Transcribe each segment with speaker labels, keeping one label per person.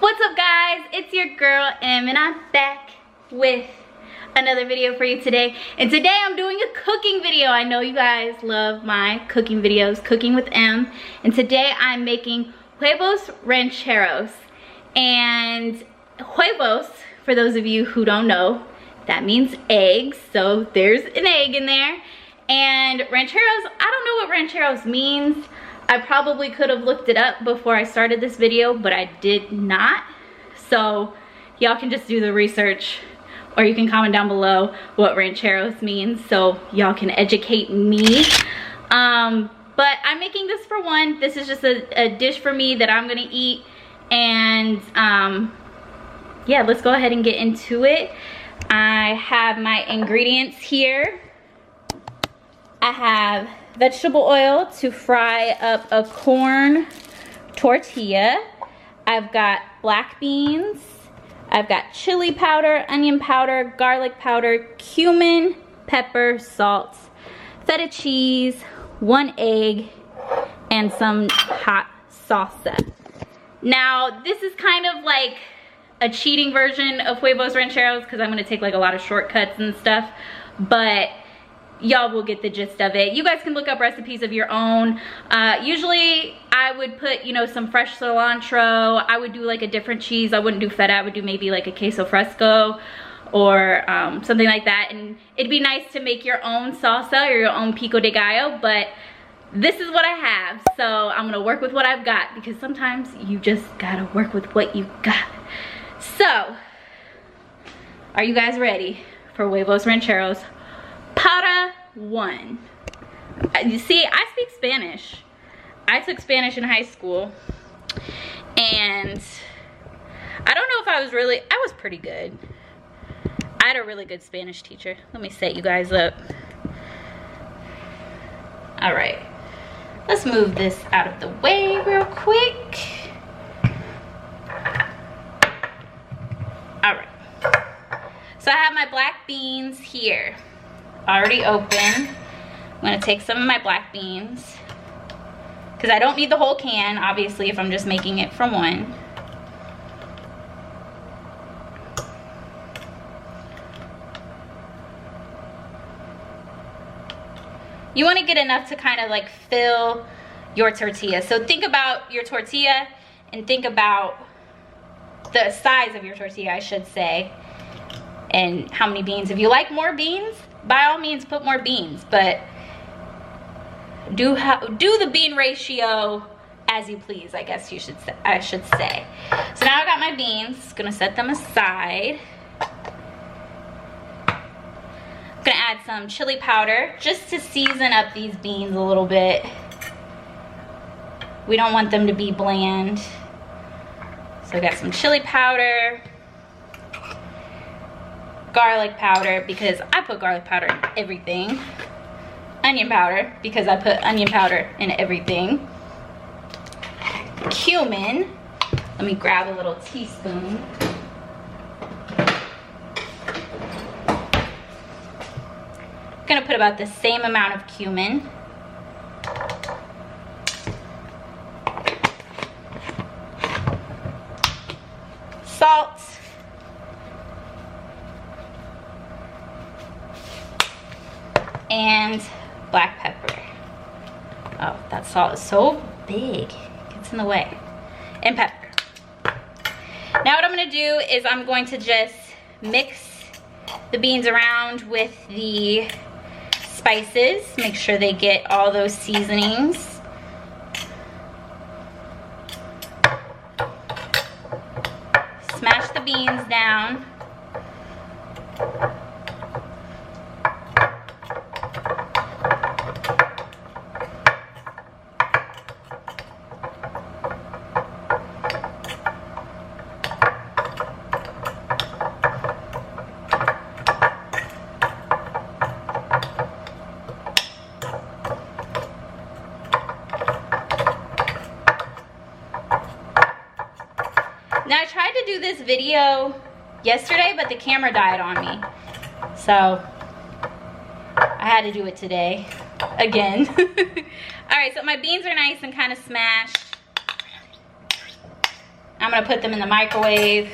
Speaker 1: What's up guys, it's your girl Em and I'm back with another video for you today. And today I'm doing a cooking video. I know you guys love my cooking videos, Cooking with Em. And today I'm making Huevos Rancheros. And huevos, for those of you who don't know, that means eggs. So there's an egg in there. And rancheros, I don't know what rancheros means. I probably could have looked it up before I started this video, but I did not. So y'all can just do the research, or you can comment down below what rancheros means so y'all can educate me. But I'm making this for one. This is just a dish for me that I'm gonna eat. And yeah, let's go ahead and get into it. I have my ingredients here. I have vegetable oil to fry up a corn tortilla. I've got black beans. I've got chili powder, onion powder, garlic powder, cumin, pepper, salt, feta cheese, 1 egg, and some hot salsa. Now, this is kind of like a cheating version of Huevos Rancheros because I'm gonna take like a lot of shortcuts and stuff, but y'all will get the gist of it. You guys can look up recipes of your own. Usually I would put, you know, some fresh cilantro. I would do like a different cheese. I wouldn't do feta. I would do maybe like a queso fresco or something like that. And it'd be nice to make your own salsa or your own pico de gallo, but this is what I have. So I'm gonna work with what I've got because sometimes you just gotta work with what you got. So, are you guys ready for Huevos Rancheros? Para one. You see, I speak Spanish. I took Spanish in high school. And I don't know if I was pretty good. I had a really good Spanish teacher. Let me set you guys up. All right. Let's move this out of the way real quick. All right. So I have my black beans here. Already open. I'm gonna take some of my black beans because I don't need the whole can, obviously, if I'm just making it from one. You want to get enough to kind of like fill your tortilla. So think about your tortilla and think about the size of your tortilla, I should say, and how many beans. If you like more beans, by all means put more beans, but do the bean ratio as you please, I guess I should say. So now I got my beans, gonna set them aside. I'm gonna add some chili powder just to season up these beans a little bit. We don't want them to be bland. So I got some chili powder, garlic powder because I put garlic powder in everything, onion powder because I put onion powder in everything, cumin, let me grab a little teaspoon, I'm gonna put about the same amount of cumin, salt, and black pepper. Oh, that salt is so big, it gets in the way. And pepper. Now what I'm gonna do is I'm going to just mix the beans around with the spices, make sure they get all those seasonings. Smash the beans down. Now I tried to do this video yesterday, but the camera died on me. So I had to do it today again. All right, so my beans are nice and kind of smashed. I'm gonna put them in the microwave.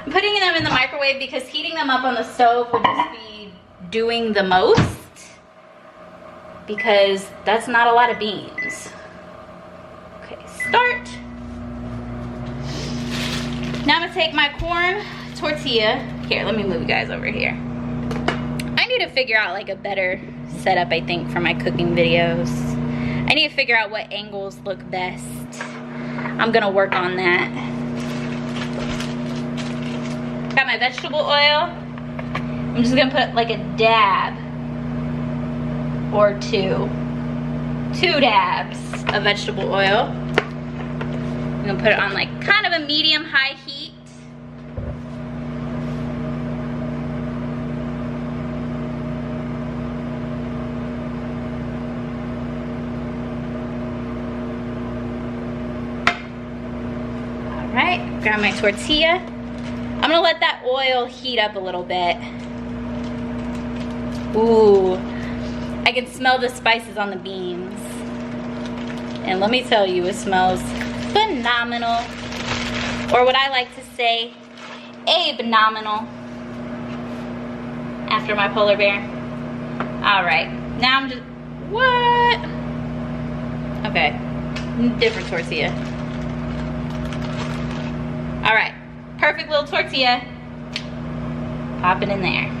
Speaker 1: I'm putting them in the microwave because heating them up on the stove would just be doing the most, because that's not a lot of beans. Okay, start. Now I'm gonna take my corn tortilla. Here, let me move you guys over here. I need to figure out like a better setup, I think, for my cooking videos. I need to figure out what angles look best. I'm gonna work on that. Got my vegetable oil. I'm just gonna put like a dab or two dabs of vegetable oil. I'm gonna put it on like kind of a medium-high heat. All right, grab my tortilla. I'm gonna let that oil heat up a little bit. Ooh, I can smell the spices on the beans. And let me tell you, it smells phenomenal. Or what I like to say, phenomenal. After my polar bear. All right, now I'm just, what? Okay, different tortilla. All right, perfect little tortilla. Pop it in there.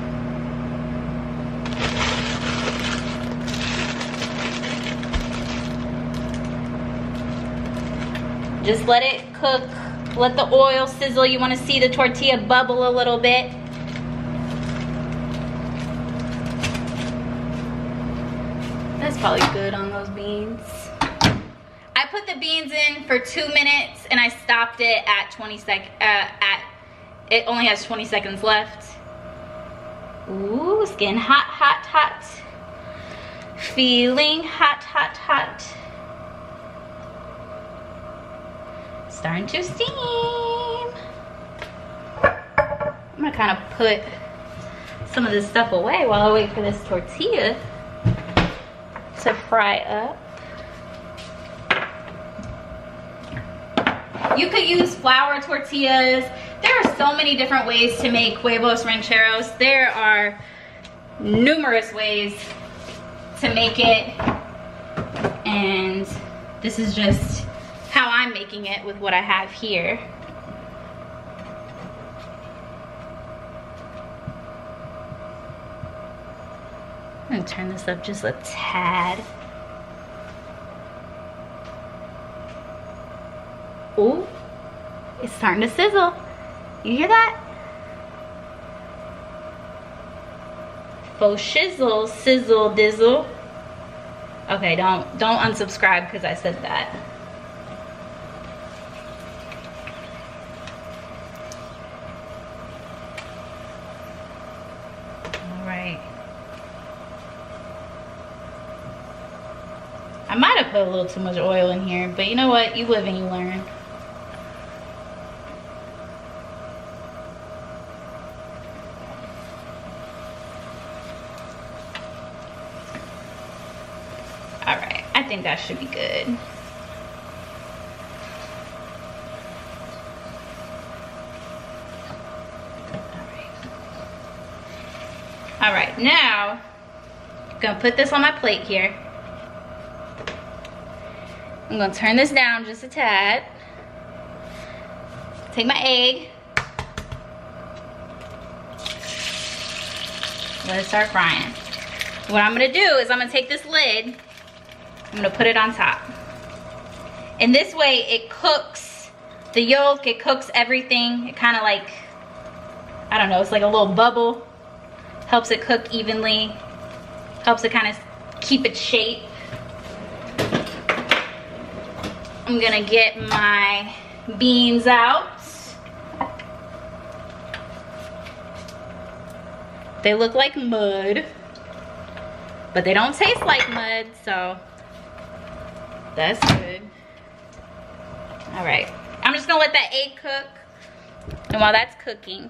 Speaker 1: Just let it cook, let the oil sizzle. You want to see the tortilla bubble a little bit. That's probably good on those beans. I put the beans in for 2 minutes and I stopped it at 20 seconds. It only has 20 seconds left. Ooh, it's getting hot, hot, hot. Feeling hot, hot, hot. Starting to steam. I'm gonna kind of put some of this stuff away while I wait for this tortilla to fry up. You could use flour tortillas. There are so many different ways to make Huevos Rancheros. There are numerous ways to make it, and this is just how I'm making it with what I have here. I'm gonna turn this up just a tad. Oh, it's starting to sizzle. You hear that? Faux shizzle, sizzle, dizzle. Okay, don't unsubscribe because I said that. I might have put a little too much oil in here, but you know what? You live and you learn. All right, I think that should be good. All right, now I'm gonna put this on my plate here. I'm gonna turn this down just a tad. Take my egg. Let it start frying. What I'm gonna do is I'm gonna take this lid, I'm gonna put it on top. And this way it cooks the yolk, it cooks everything. It kind of like, I don't know, it's like a little bubble. Helps it cook evenly. Helps it kind of keep its shape. I'm gonna get my beans out. They look like mud, but they don't taste like mud, so that's good. All right, I'm just gonna let that egg cook. And while that's cooking,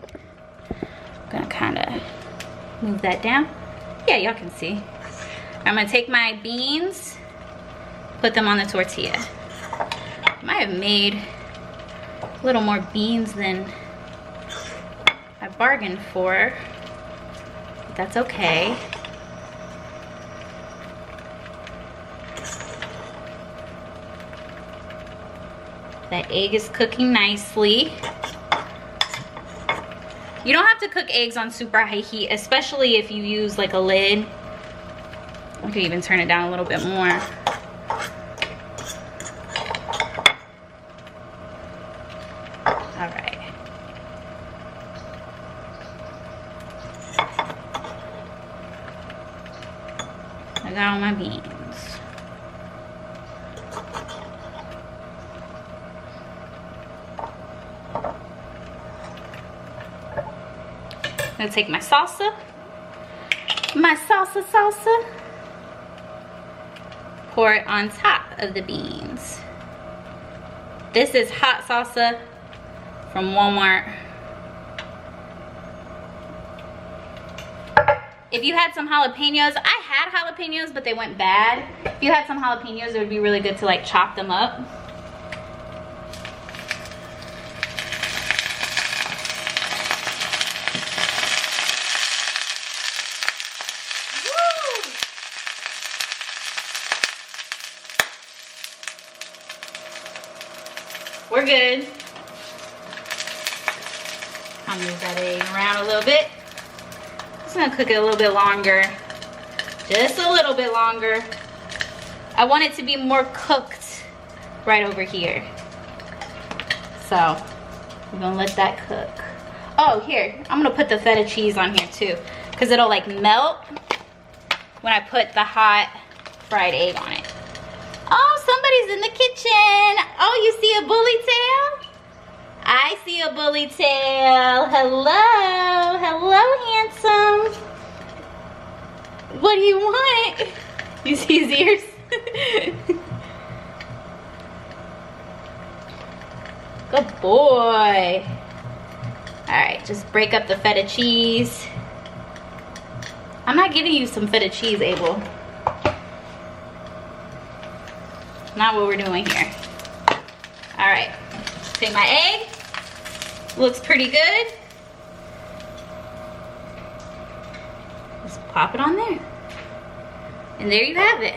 Speaker 1: I'm gonna kind of move that down. Yeah, y'all can see. I'm gonna take my beans, put them on the tortilla. I might have made a little more beans than I bargained for, but that's okay. That egg is cooking nicely. You don't have to cook eggs on super high heat, especially if you use like a lid. I could even turn it down a little bit more. All right. I got all my beans. I'm gonna take my salsa, pour it on top of the beans. This is hot salsa from Walmart. If you had some jalapenos, I had jalapenos, but they went bad. If you had some jalapenos, it would be really good to like chop them up. We're good. I'll move that egg around a little bit. Just gonna cook it a little bit longer. Just a little bit longer. I want it to be more cooked right over here. So we're gonna let that cook. Oh, here, I'm gonna put the feta cheese on here too, because it'll like melt when I put the hot fried egg on it. Oh, somebody's in the kitchen. Oh, you see a bully tail? I see a bully tail. Hello. Hello, handsome. What do you want? You see his ears? Good boy. All right, just break up the feta cheese. I'm not giving you some feta cheese, Abel. Not what we're doing here. All right, take my egg. Looks pretty good. Just pop it on there. And there you have it.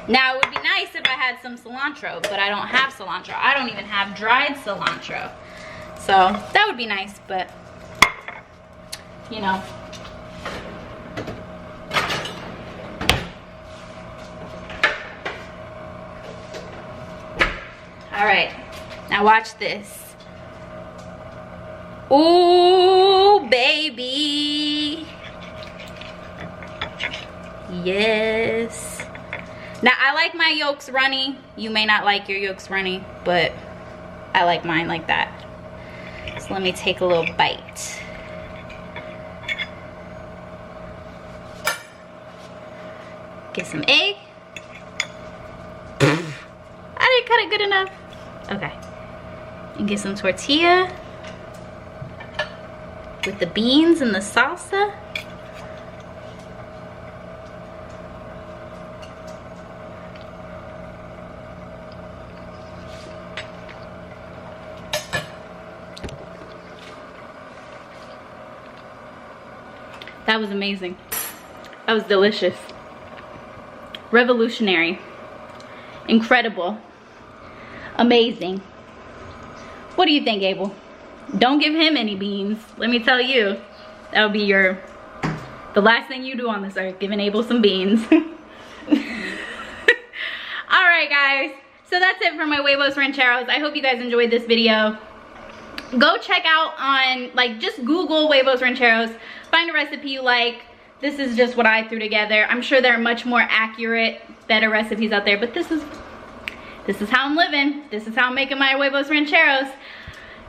Speaker 1: Now it would be nice if I had some cilantro, but I don't have cilantro. I don't even have dried cilantro. So that would be nice, but you know. All right, now watch this. Ooh, baby. Yes. Now, I like my yolks runny. You may not like your yolks runny, but I like mine like that. So let me take a little bite. Get some egg. I didn't cut it good enough. Okay. And get some tortilla with the beans and the salsa. That was amazing. That was delicious. Revolutionary. Incredible. Amazing. What do you think, Abel? Don't give him any beans. Let me tell you, that would be the last thing you do on this earth, giving Abel some beans. Alright guys, so that's it for my Huevos Rancheros. I hope you guys enjoyed this video. Go check out on, just Google Huevos Rancheros. Find a recipe you like. This is just what I threw together. I'm sure there are much more accurate, better recipes out there, but this is how I'm living. This is how I'm making my Huevos Rancheros.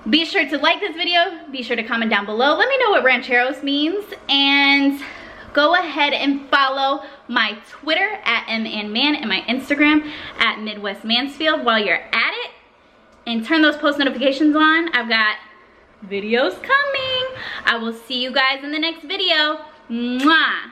Speaker 1: Be sure to like this video. Be sure to comment down below. Let me know what rancheros means. And go ahead and follow my Twitter at @MAnMan and my Instagram at Midwest Mansfield while you're at it. And turn those post notifications on. I've got videos coming. I will see you guys in the next video. Mwah!